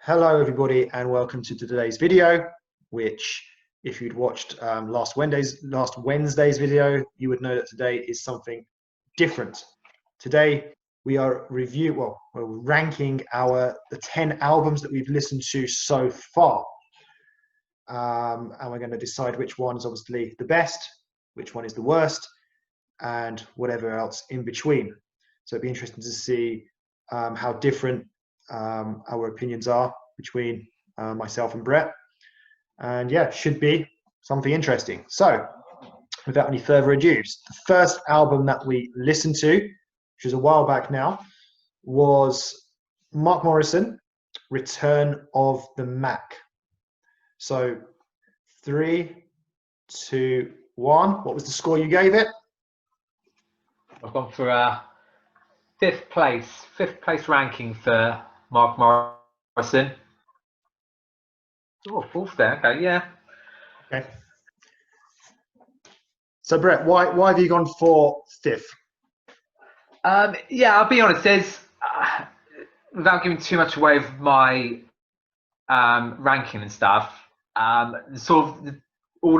Hello everybody and welcome to today's video, which if you'd watched last Wednesday's video, you would know that today is something different. Today we are we're ranking the 10 albums that we've listened to so far. And we're going to decide which one is obviously the best, which one is the worst, and whatever else in between. So it'd be interesting to see how different our opinions are between myself and Brett, and yeah, should be something interesting. So without any further ado, the first album that we listened to, which was a while back now, was Mark Morrison, Return of the Mac. So 3, 2, 1. What was the score you gave it? I've gone for fifth place ranking for Mark Morrison. Oh, fourth there. Okay, yeah. Okay. So Brett, why have you gone for fifth? Yeah, I'll be honest. There's without giving too much away of my ranking and stuff. All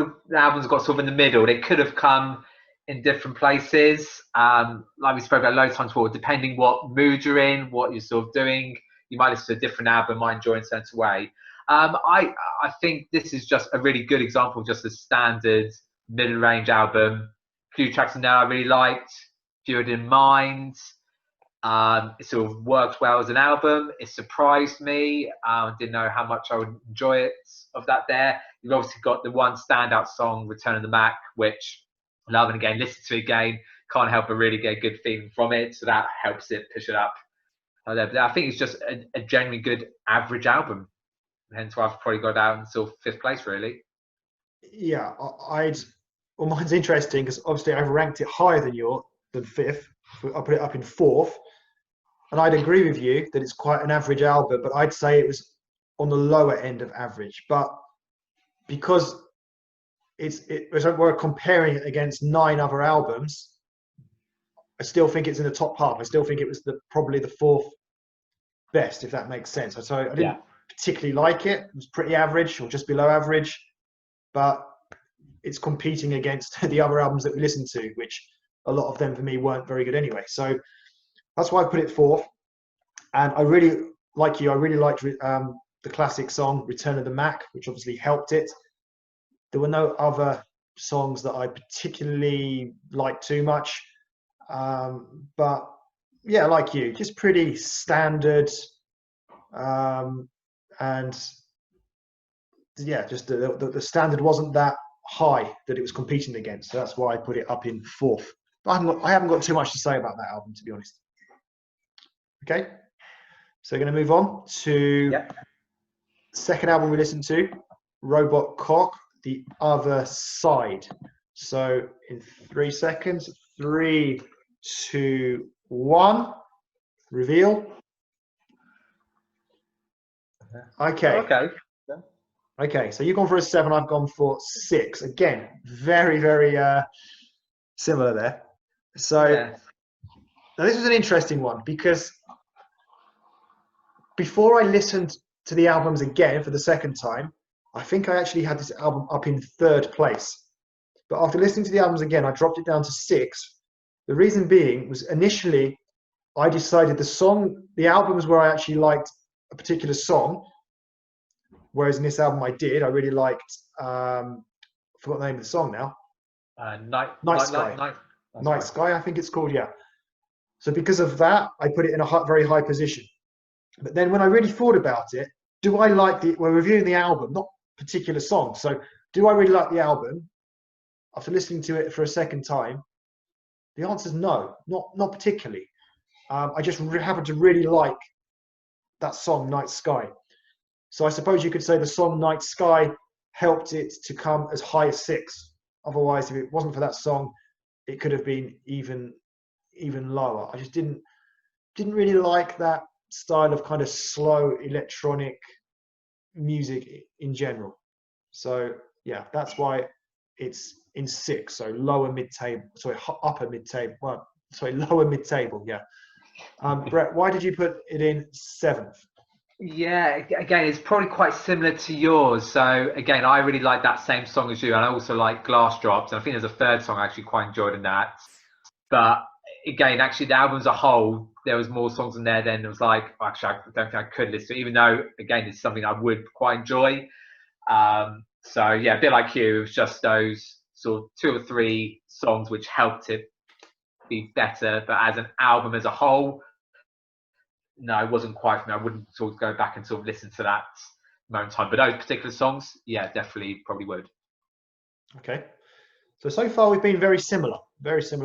of the albums got sort of in the middle. They could have come in different places. Like we spoke about loads of times before, depending what mood you're in, what you're sort of doing, you might listen to a different album, might enjoy in a certain way. I think this is just a really good example of just a standard middle range album. A few tracks in there I really liked, few I didn't mind. It sort of worked well as an album. It surprised me. Didn't know how much I would enjoy it of that there. You've obviously got the one standout song, Return of the Mac, which I love, and again, listen to it again, can't help but really get a good feeling from it. So that helps it push it up. But I think it's just a genuinely good average album. Hence why I've probably got down until fifth place, really. Yeah, mine's interesting because obviously I've ranked it higher than fifth. I put it up in fourth, and I'd agree with you that it's quite an average album, but I'd say it was on the lower end of average. But because we're comparing it against 9 other albums, I still think it's in the top half. I still think it was probably the fourth best, if that makes sense. So I didn't particularly like it. It was pretty average or just below average, but it's competing against the other albums that we listened to, which a lot of them for me weren't very good anyway. So that's why I put it fourth. And I really, like you, I really liked the classic song Return of the Mac, which obviously helped it. There were no other songs that I particularly liked too much. But yeah, like you, just pretty standard. And yeah, just the standard wasn't that high that it was competing against. So that's why I put it up in fourth. But I haven't got too much to say about that album, to be honest. Okay, so we're going to move on to second album we listened to, Robot Cock, The Other Side. So in 3 seconds, 3, 2, 1, reveal. Okay, so you've gone for a 7, I've gone for 6. Again, very, very similar there. So now this was an interesting one because before I listened to the albums again for the second time, I think I actually had this album up in 3rd place. But after listening to the albums again, I dropped it down to 6. The reason being was initially I decided the albums where I actually liked a particular song, whereas in this album I really liked, I forgot the name of the song now. Night Sky, I think it's called, yeah. So because of that, I put it in a very high position. But then when I really thought about it, we're reviewing the album, not particular songs. So do I really like the album? After listening to it for a second time, the answer is no, not particularly. I just happen to really like that song, Night Sky. So I suppose you could say the song Night Sky helped it to come as high as 6. Otherwise, if it wasn't for that song, it could have been even lower. I just didn't really like that style of kind of slow electronic music in general. So yeah, that's why it's in 6. So lower mid-table. Sorry, upper mid-table. Well, sorry, lower mid-table. Yeah. Brett, why did you put it in 7th? Yeah, again, it's probably quite similar to yours. So again, I really like that same song as you, and I also like Glass Drops. And I think there's a third song I actually quite enjoyed in that. But again, actually, the album as a whole, there was more songs in there than it was like. Actually, I don't think I could listen to, it, even though again, it's something I would quite enjoy. So yeah, a bit like you, it was just those sort of two or three songs which helped it be better. But as an album as a whole, no, it wasn't quite for me. I wouldn't sort of go back and sort of listen to that moment in time. But those particular songs, yeah, definitely probably would. Okay. So far we've been very similar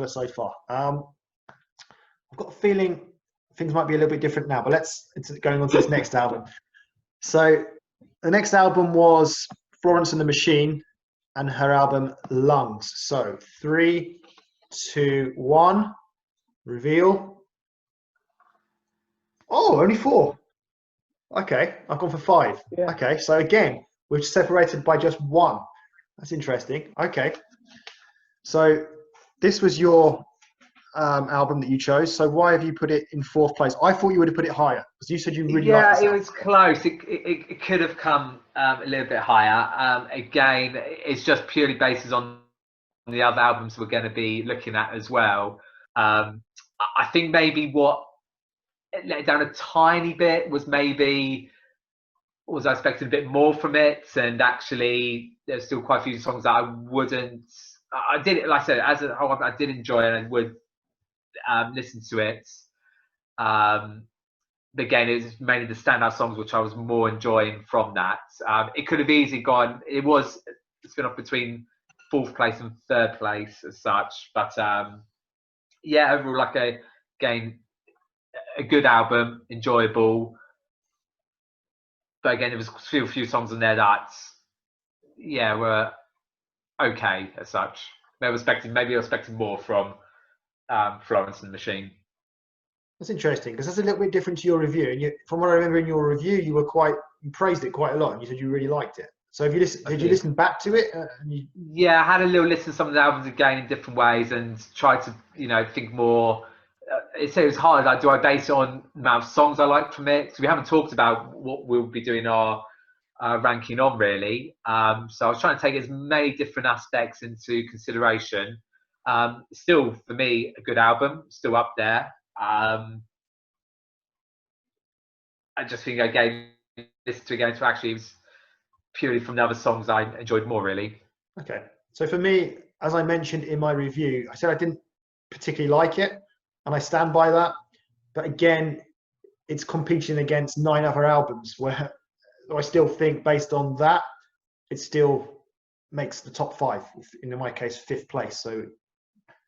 so far. I've got a feeling things might be a little bit different now, but it's going on to this next album. So the next album was Florence and the Machine and her album Lungs. So 3, 2, 1, reveal. Oh, only 4. Okay, I've gone for 5. Yeah. Okay, so again, we're separated by just 1. That's interesting. Okay, so this was your album that you chose. So why have you put it in 4th place? I thought you would have put it higher because you said you really liked Yeah, this it album. was close. It could have come a little bit higher. Again, it's just purely basis on the other albums we're going to be looking at as well. I think maybe what let it down a tiny bit was maybe was I expecting a bit more from it, and actually there's still quite a few songs that I wouldn't. I did, like I said, as a whole, I did enjoy it and would listen to it. Um, but again, it was mainly the standout songs which I was more enjoying from that. It could have easily gone. It's been off between 4th place and 3rd place as such, but yeah, overall, again, a good album, enjoyable. But again, there was a few songs in there that, yeah, were okay as such. Maybe I was expecting more from Florence and the Machine. That's interesting because that's a little bit different to your review. And from what I remember in your review, you praised it quite a lot, and you said you really liked it. So have you listened? Did you listen back to it? Yeah, I had a little listen to some of the albums again in different ways and tried to, think more. It was hard. Like, do I base it on the amount of songs I like from it? So we haven't talked about what we'll be doing our ranking on really. So I was trying to take as many different aspects into consideration. Still, for me, a good album, still up there. I just think I gave this to again to actually it was purely from the other songs I enjoyed more really. Okay. So for me, as I mentioned in my review, I said I didn't particularly like it, and I stand by that. But again, it's competing against 9 other albums where I still think based on that, it still makes the top 5. In my case, 5th place, so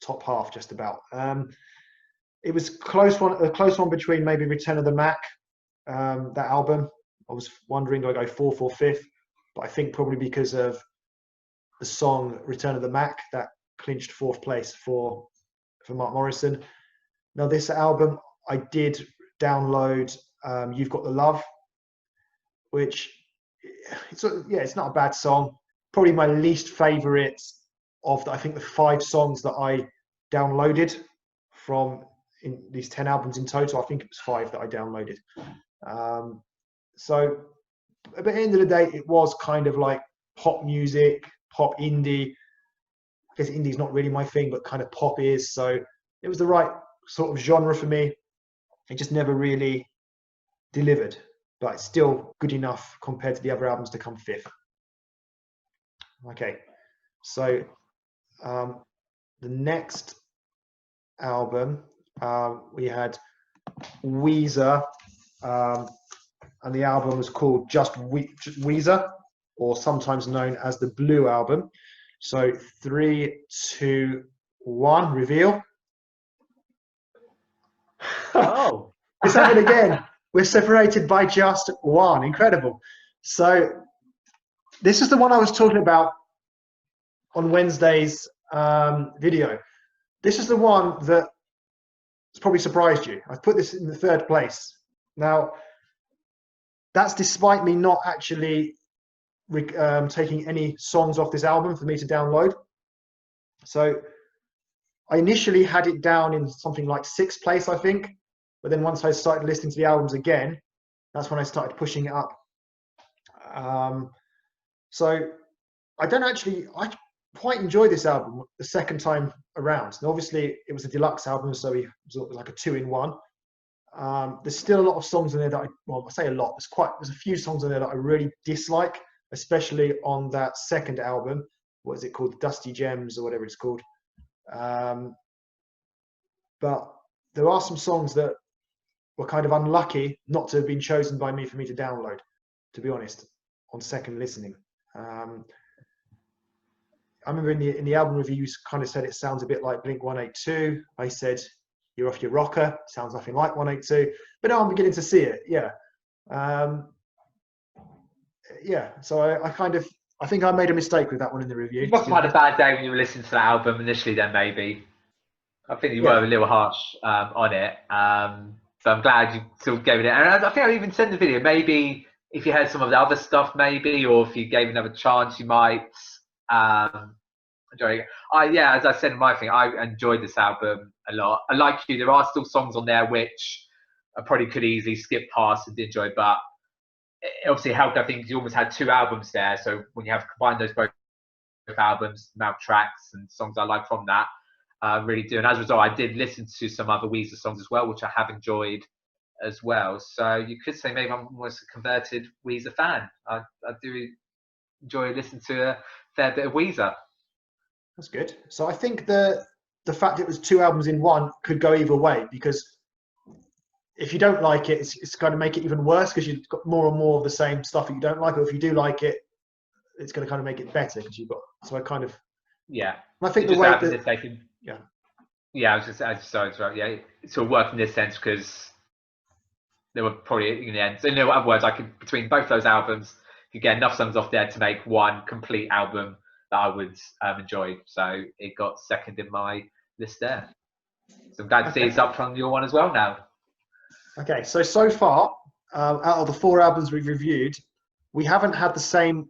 top half just about. It was a close one between maybe Return of the Mac, that album. I was wondering, do I go 4th or 5th? But I think probably because of the song Return of the Mac that clinched 4th place for Mark Morrison. Now this album, I did download You've Got the Love, which it's not a bad song. Probably my least favorite of I think the 5 songs that I downloaded from in these 10 albums in total. I think it was 5 that I downloaded. So at the end of the day, it was kind of like pop music, pop indie. I guess indie's not really my thing, but kind of pop is. So it was the right sort of genre for me. It just never really delivered, but it's still good enough compared to the other albums to come 5th. Okay, so the next album we had Weezer, and the album was called Just Weezer, or sometimes known as the Blue Album. So 3, 2, 1, reveal. Oh, It's happened again. We're separated by just 1. Incredible. So this is the one I was talking about on Wednesday's video. This is the one that has probably surprised you. I've put this in the 3rd place. Now, that's despite me not actually taking any songs off this album for me to download. So I initially had it down in something like 6th place, I think. But then once I started listening to the albums again, That's when I started pushing it up. So I don't actually, I quite enjoyed this album the second time around. And obviously, it was a deluxe album, so it was like a 2-in-1. There's still a lot of songs in there that I say a lot. There's a few songs in there that I really dislike, especially on that second album. What is it called? Dusty Gems or whatever it's called. But there are some songs that were kind of unlucky not to have been chosen by me for me to download, to be honest, on second listening. I remember in the album review, you kind of said it sounds a bit like Blink-182. I said, you're off your rocker. Sounds nothing like 182. But now I'm beginning to see it. Yeah. So I think I made a mistake with that one in the review. You must have had a bad day when you were listening to that album initially then, maybe. I think you were a little harsh on it. So I'm glad you still gave it. And I think I even sent the video. Maybe if you heard some of the other stuff, maybe, or if you gave another chance, you might enjoy it. As I said in my thing, I enjoyed this album a lot. I like you. There are still songs on there which I probably could easily skip past and enjoy, but it obviously helped. I think you almost had 2 albums there. So when you have combined those both albums, amount of tracks and songs I like from that, really do. And as a result, I did listen to some other Weezer songs as well, which I have enjoyed as well. So you could say maybe I'm almost a converted Weezer fan. I do enjoy listening to a fair bit of Weezer. That's good. So I think the fact it was 2 albums in one could go either way, because if you don't like it, it's going to make it even worse because you've got more and more of the same stuff that you don't like. Or if you do like it, it's going to kind of make it better because you've got. So I kind of. Yeah. I think the way that. Yeah, I was just sorry. Yeah, it sort of worked in this sense because there were probably in the end. So in other words, I could between both those albums, you get enough songs off there to make one complete album that I would enjoy. So it got second in my list there. So I'm glad to see it's up from your one as well now. Okay, so far, out of the 4 albums we've reviewed, we haven't had the same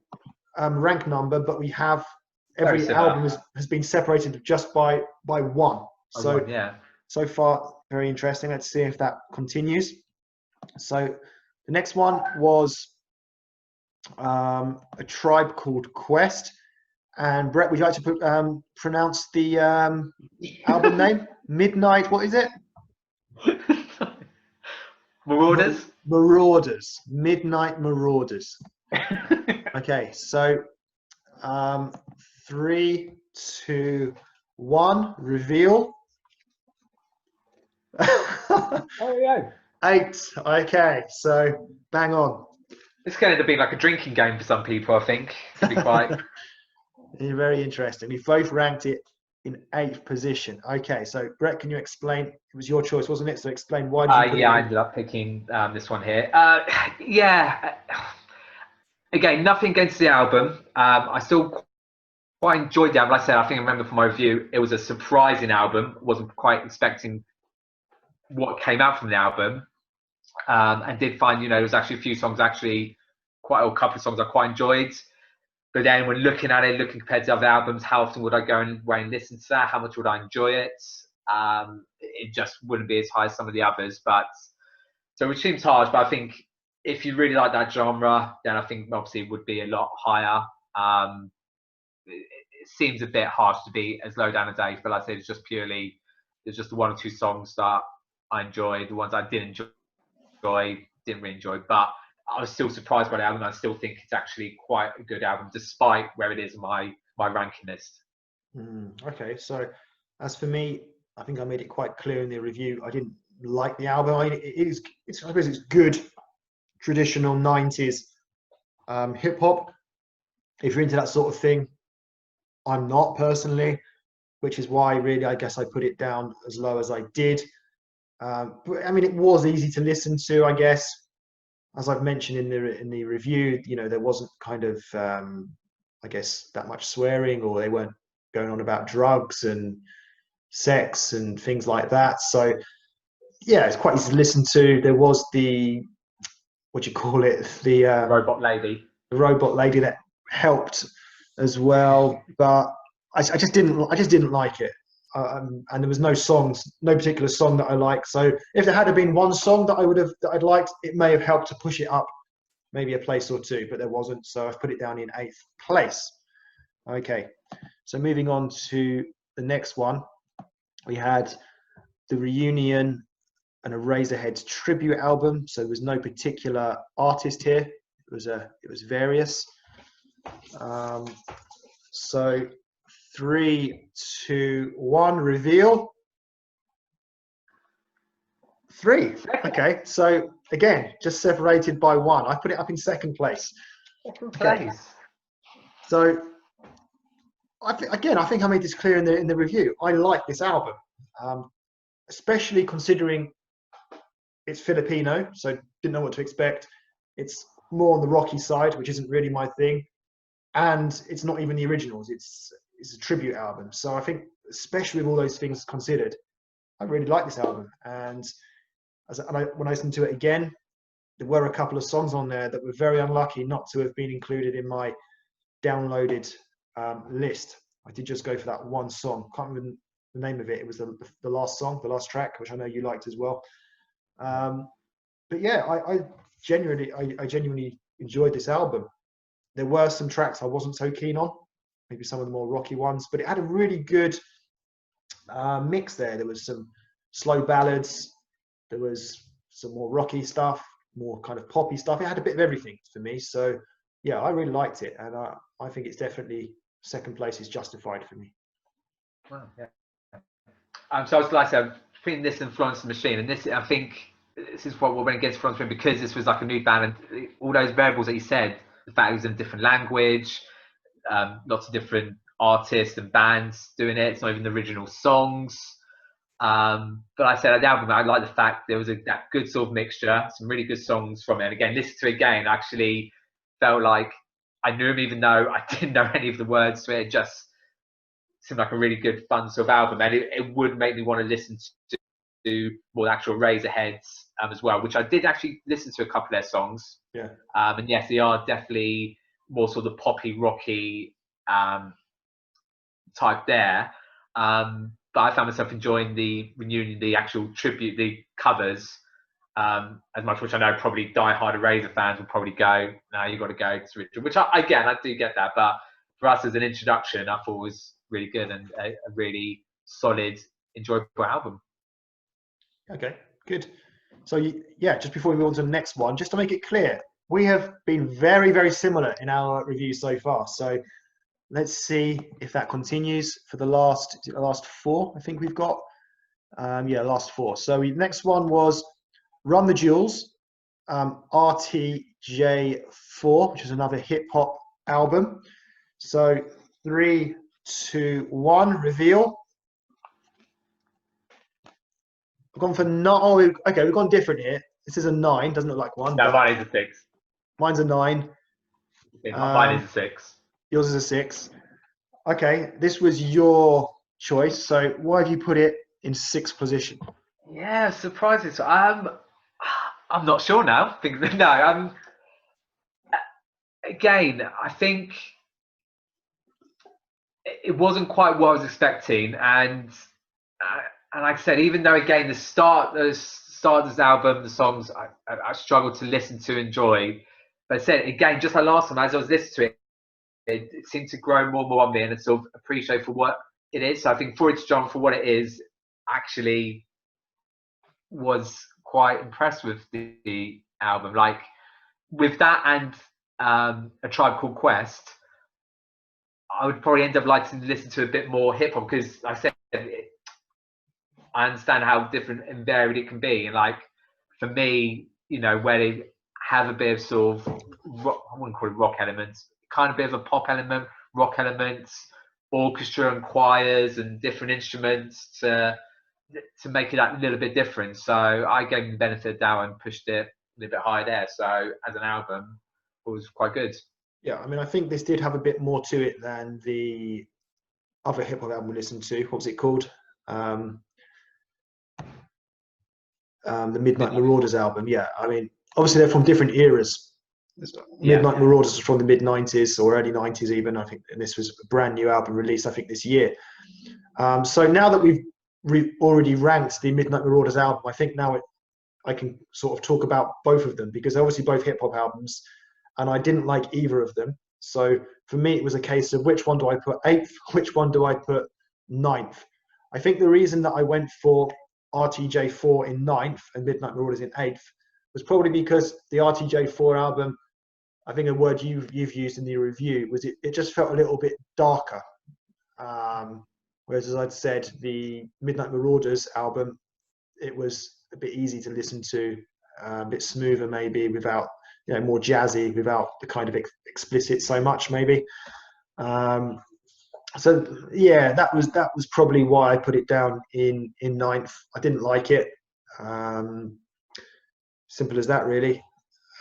rank number, but we have every album has been separated just by 1. So far, very interesting. Let's see if that continues. So the next one was A Tribe Called Quest. And Brett, would you like to pronounce the album name? Midnight, what is it? Marauders? Marauders. Midnight Marauders. Okay, so 3, 2, 1, reveal. Oh, yeah. 8. Okay, so bang on. It's going to be like a drinking game for some people, I think. To be quite. Very interesting. We both ranked it in 8th position. Okay, so Brett, can you explain? It was your choice, wasn't it? So explain why. I ended up picking this one here. Again, nothing against the album. I still quite enjoyed the album. Like I said, I think I remember from my review, it was a surprising album. Wasn't quite expecting what came out from the album, and did find there was actually a few songs, a couple of songs I quite enjoyed. But then when looking at it, looking compared to other albums, how often would I go and listen to that? How much would I enjoy it? It just wouldn't be as high as some of the others. Which seems harsh, but I think if you really like that genre, then I think obviously it would be a lot higher. It seems a bit harsh to be as low down as 8, but like I said, there's just 1 or 2 songs that I enjoyed. The ones I didn't really enjoy, but I was still surprised by the album. I still think it's actually quite a good album, despite where it is in my ranking list. Okay, so as for me, I think I made it quite clear in the review. I didn't like the album. I suppose it's good traditional 90s hip hop. If you're into that sort of thing, I'm not personally, which is why really I guess I put it down as low as I did. But I mean, it was easy to listen to, I guess. As I've mentioned in the review, there wasn't kind of, I guess, that much swearing, or they weren't going on about drugs and sex and things like that. So, yeah, it's quite easy to listen to. There was the, what do you call it? The robot lady. The robot lady that helped as well, but I just didn't like it. and there was no songs, no particular song that I liked. So if there had been one song that I'd liked, it may have helped to push it up maybe a place or two, but there wasn't. So I've put it down in 8th place. Okay, so moving on to the next one, we had the Reunion and Eraserheads tribute album. So there was no particular artist here. It was various. So 3, 2, 1, reveal. 3. Okay, so again, just separated by 1. I put it up in 2nd place. Second place. Okay. So I think I made this clear in the review. I like this album, especially considering it's Filipino, so didn't know what to expect. It's more on the rocky side, which isn't really my thing, and it's not even the originals. It's a tribute album. So I think, especially with all those things considered, I really like this album. And when I listened to it again, there were a couple of songs on there that were very unlucky not to have been included in my downloaded list. I did just go for that one song. Can't remember the name of it. It was the last song, the last track, which I know you liked as well. But yeah, I genuinely enjoyed this album. There were some tracks I wasn't so keen on, maybe some of the more rocky ones, but it had a really good mix there. There was some slow ballads, there was some more rocky stuff, more kind of poppy stuff. It had a bit of everything for me. So yeah, I really liked it, and I think it's definitely 2nd place is justified for me. Wow, yeah. So I was like I said, between this and Florence and the Machine, and this, I think this is what we went against Florence and the Machine, because this was like a new band, and all those variables that you said, the fact it was in a different language, lots of different artists and bands doing it. It's not even the original songs. But I said the album, I like the fact there was that good sort of mixture, some really good songs from it. And again, listen to it again, actually felt like I knew him, even though I didn't know any of the words to it. It just seemed like a really good, fun sort of album, and it would make me want to listen to more actual Razorheads as well, which I did actually listen to a couple of their songs. Yeah. And yes, they are definitely more sort of poppy, rocky type there. But I found myself enjoying the Reunion, the actual tribute, the covers, as much, which I know probably die-hard Razor fans will probably go, no, you've got to go to Richard, which I do get that. But for us as an introduction, I thought was really good and a really solid, enjoyable album. Okay, good. So yeah, just before we move on to the next one, just to make it clear, we have been very, very similar in our review so far. So let's see if that continues for the last 4. I think we've got, last 4. So the next one was Run the Jewels, RTJ4, which is another hip hop album. So 3, 2, 1, reveal. We've gone for okay, we've gone different here. This is a 9, doesn't look like one. No, mine is a 6. Mine's a 9. Mine is a 6. Yours is a 6. Okay, this was your choice. So why have you put it in 6th position? Yeah, surprising. So I'm not sure now. Again, I think it wasn't quite what I was expecting, and like I said, even though again the start of this album, the songs I struggled to listen to, enjoy, but I said again, just like last time, as I was listening to it, it seemed to grow more and more on me, and I sort of appreciate for what it is. So I think For It's John, for what it is, actually was quite impressed with the album. Like with that and A Tribe Called Quest, I would probably end up liking to listen to a bit more hip hop, because like I said, I understand how different and varied it can be. And like for me, where they have a bit of sort of rock, I wouldn't call it rock elements, kind of bit of a pop element, rock elements, orchestra and choirs and different instruments to make it a little bit different. So I gave them the benefit of the doubt and pushed it a little bit higher there. So as an album, it was quite good. Yeah, I mean, I think this did have a bit more to it than the other hip hop album we listened to. What was it called? The Midnight Marauders album. Yeah, I mean, obviously they're from different eras. Midnight Marauders was from the mid-90s or early 90s even, I think, and this was a brand new album released, I think, this year. So now that we've already ranked the Midnight Marauders album, I think now I can sort of talk about both of them, because they're obviously both hip hop albums, and I didn't like either of them. So for me, it was a case of which one do I put eighth, which one do I put ninth. I think the reason that I went for RTJ4 in ninth and Midnight Marauders in eighth was probably because the RTJ4 album, I think a word you've used in the review was it just felt a little bit darker. Whereas, as I'd said, the Midnight Marauders album, it was a bit easy to listen to, a bit smoother maybe, without, more jazzy, without the kind of explicit so much maybe. So yeah, that was probably why I put it down in ninth. I didn't like it. Simple as that, really.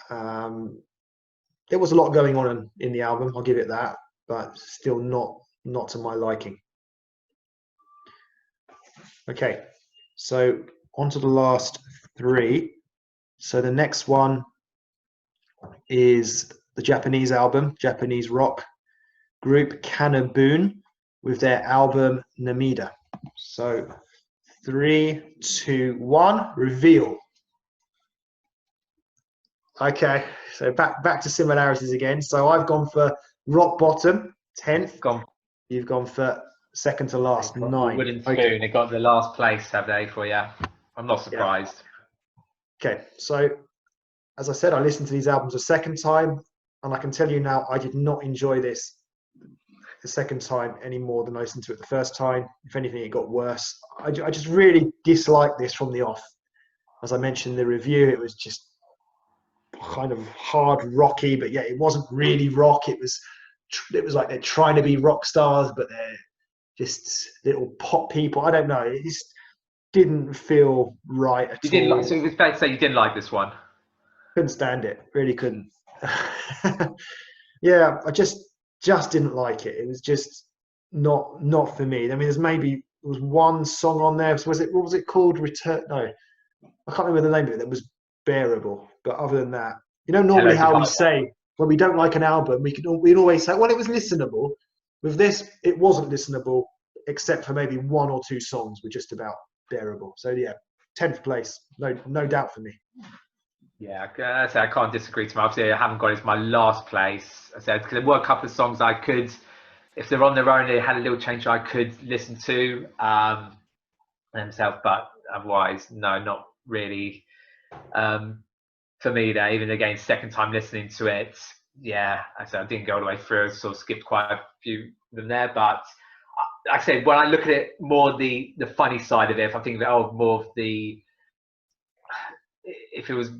There was a lot going on in the album, I'll give it that, but still not to my liking. Okay, so on to the last three. So the next one is the Japanese album, Japanese rock group KANA-BOON, with their album Namida. So 3, 2, 1, reveal. Okay, so back to similarities again. So I've gone for rock bottom, 10th. You've gone for second to last, 9. Wooden spoon. They got the last place, have they, for you? I'm not surprised. Yeah. Okay, so as I said, I listened to these albums a second time, and I can tell you now, I did not enjoy this the second time any more than I listened to it the first time. If anything, it got worse. I just really disliked this from the off. As I mentioned in the review, it was just kind of hard rocky, but yeah, it wasn't really rock. It was like they're trying to be rock stars, but they're just little pop people. I don't know. It just didn't feel right at all. So it's fair to say you didn't like this one. Couldn't stand it. Really couldn't. Yeah, I just didn't like it. It was just not for me. I mean, there was one song on there. So what was it called? Return? No, I can't remember the name of it. That was bearable. But other than that, normally how we say when we don't like an album, we always say, well, it was listenable. With this, it wasn't listenable, except for maybe one or two songs were just about bearable. So yeah, 10th place, no doubt for me. Yeah, I can't disagree too much. Obviously, I haven't got it as my last place. I said, because there were a couple of songs I could, if they're on their own, they had a little change I could listen to themselves, but otherwise, no, not really. For me, there, even again, second time listening to it, yeah, I said I didn't go all the way through, sort of skipped quite a few of them there. But like I said, when I look at it more the funny side of it, if I think of it, more of the, if it was,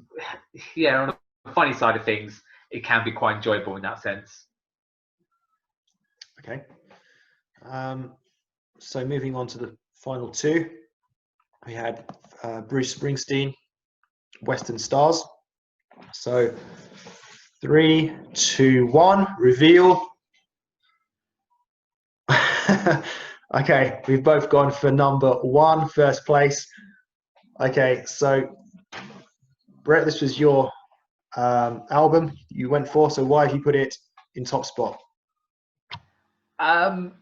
yeah, on the funny side of things, it can be quite enjoyable in that sense. Okay. So moving on to the final two, we had Bruce Springsteen, Western Stars. So 3, 2, 1, reveal. Okay, we've both gone for number 1, first place. Okay, so Brett, this was your album you went for. So why have you put it in top spot? Again,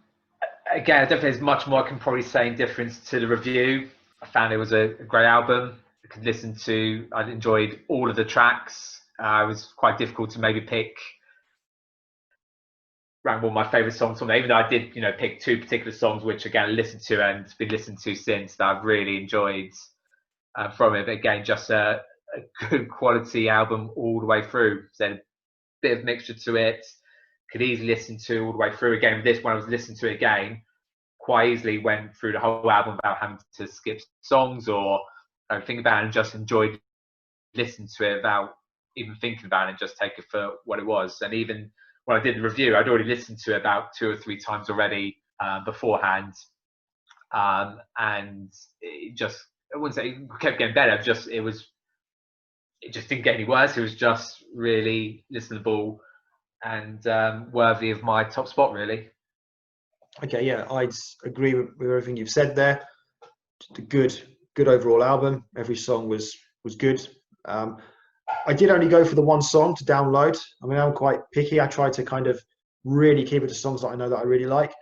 I don't think there's much more I can probably say in difference to the review. I found it was a great album. I could listen to. I enjoyed all of the tracks. It was quite difficult to maybe rank one of my favourite songs from there, even though I did, pick 2 particular songs, which again I listened to and been listened to since, that I've really enjoyed from it. But again, just a good quality album all the way through. So a bit of mixture to it. Could easily listen to all the way through. Again, with this, when I was listening to it again, quite easily went through the whole album without having to skip songs or think about it, and just enjoyed listening to it without even thinking about it, and just take it for what it was. And even when I did the review, I'd already listened to it about 2 or 3 times already beforehand, and it just, I wouldn't say it kept getting better. It just didn't get any worse. It was just really listenable and worthy of my top spot, really. Okay, yeah, I'd agree with everything you've said there. Just a good overall album. Every song was good. I did only go for the one song to download. I mean, I'm quite picky. I try to kind of really keep it to songs that I know that I really like.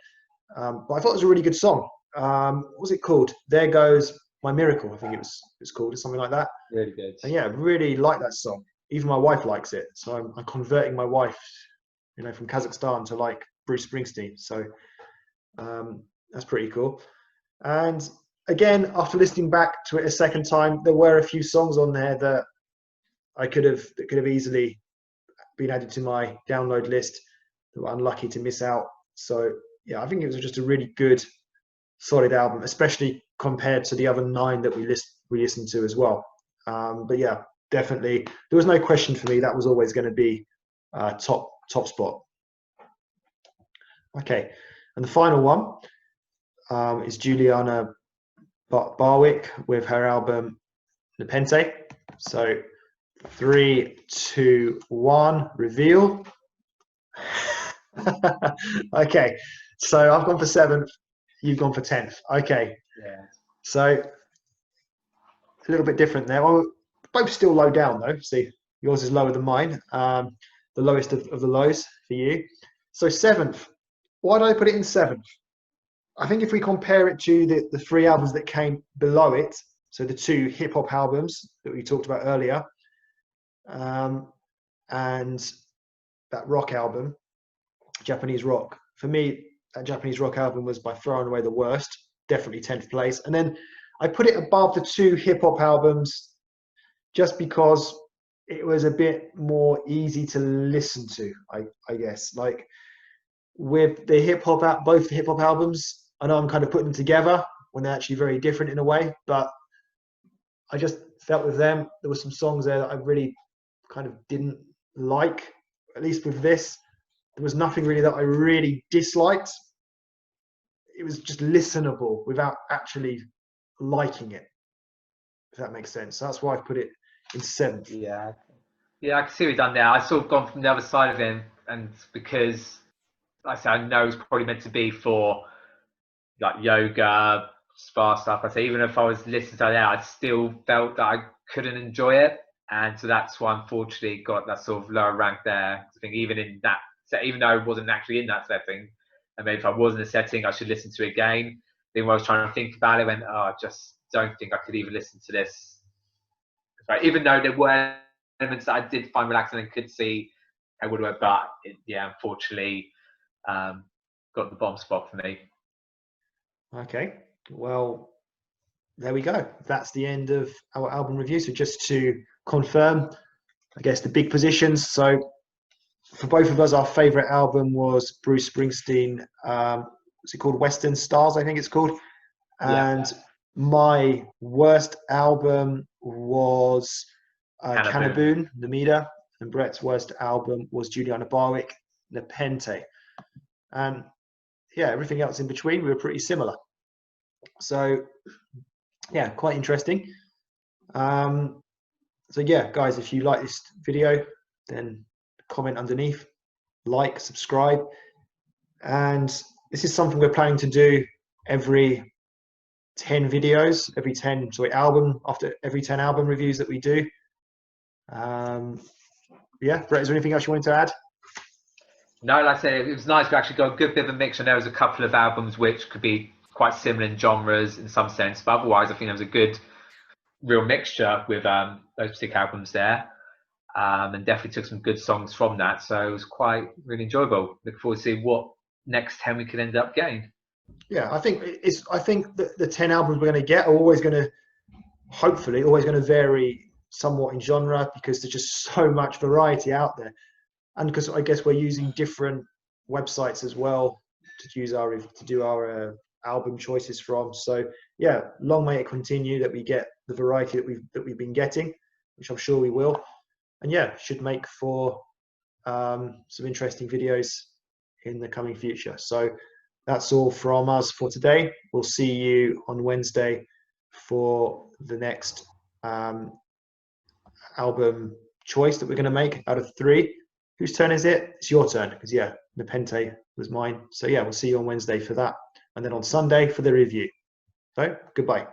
But I thought it was a really good song. what was it called? There Goes My Miracle, I think it's called, or something like that. Really good. And yeah, really like that song. Even my wife likes it. So I'm converting my wife, from Kazakhstan to like Bruce Springsteen. So that's pretty cool. And again, after listening back to it a second time, there were a few songs on there that could have easily been added to my download list that were unlucky to miss out. So yeah, I think it was just a really good, solid album, especially compared to the other 9 that we listened to as well. But yeah, definitely, there was no question for me. That was always going to be top spot. Okay, and the final one is Juliana Barwick with her album Nepenthe. So 3, 2, 1, reveal. Okay, so I've gone for 7th, you've gone for 10th. Okay, Yeah. So it's a little bit different there. Well, both still low down though. See, yours is lower than mine. The lowest of the lows for you. So 7th. Why did I put it in 7th? I think if we compare it to the 3 albums that came below it, so the 2 hip hop albums that we talked about earlier, and that rock album, Japanese rock. For me, that Japanese rock album was by far and away the worst. Definitely 10th place. And then I put it above the 2 hip hop albums just because it was a bit more easy to listen to, I guess. Like with the both the hip hop albums, I know I'm kind of putting them together when they're actually very different in a way, but I just felt with them, there were some songs there that I really kind of didn't like, at least with this. There was nothing really that I really disliked. It was just listenable without actually liking it, if that makes sense. So that's why I put it in 7th. Yeah, I can see what you've done there. I sort of gone from the other side of him, and because like I said, I know it's probably meant to be for like yoga, spa stuff. I say even if I was listening to that, I still felt that I couldn't enjoy it, and so that's why unfortunately got that sort of lower rank there. I think even in that, even though I wasn't actually in that setting, and maybe if I was in a setting, I should listen to it again. Then when I was trying to think about it, I went, oh, I just don't think I could even listen to this. Right, even though there were elements that I did find relaxing and could see I would have, but unfortunately, got the bomb spot for me. Okay, well, there we go. That's the end of our album review. So just to confirm, I guess the big positions. So for both of us, our favorite album was Bruce Springsteen. What's it called? Western Stars, I think it's called. And my worst album was Cannaboon, Namida. And Brett's worst album was Juliana Barwick, Nepenthe. And yeah, everything else in between, we were pretty similar. So yeah, quite interesting. So yeah, guys, if you like this video, then comment underneath, like, subscribe. And this is something we're planning to do every 10 videos, after every 10 album reviews that we do. Yeah, Brett, is there anything else you wanted to add? No, like I said, it was nice. We actually got a good bit of a mix, and there was a couple of albums which could be quite similar in genres in some sense, but otherwise, I think there was a good, real mixture with those particular albums there, and definitely took some good songs from that. So it was quite really enjoyable. Look forward to see what next 10 we could end up getting. Yeah, I think the 10 albums we're going to get are always going to, hopefully, always going to vary somewhat in genre because there's just so much variety out there. And because I guess we're using different websites as well to do our album choices from. So yeah, long may it continue that we get the variety that we've been getting, which I'm sure we will. And yeah, should make for some interesting videos in the coming future. So that's all from us for today. We'll see you on Wednesday for the next album choice that we're going to make out of 3. Whose turn is it? It's your turn, because yeah, Nepenthe was mine. So yeah, we'll see you on Wednesday for that. And then on Sunday for the review. So goodbye.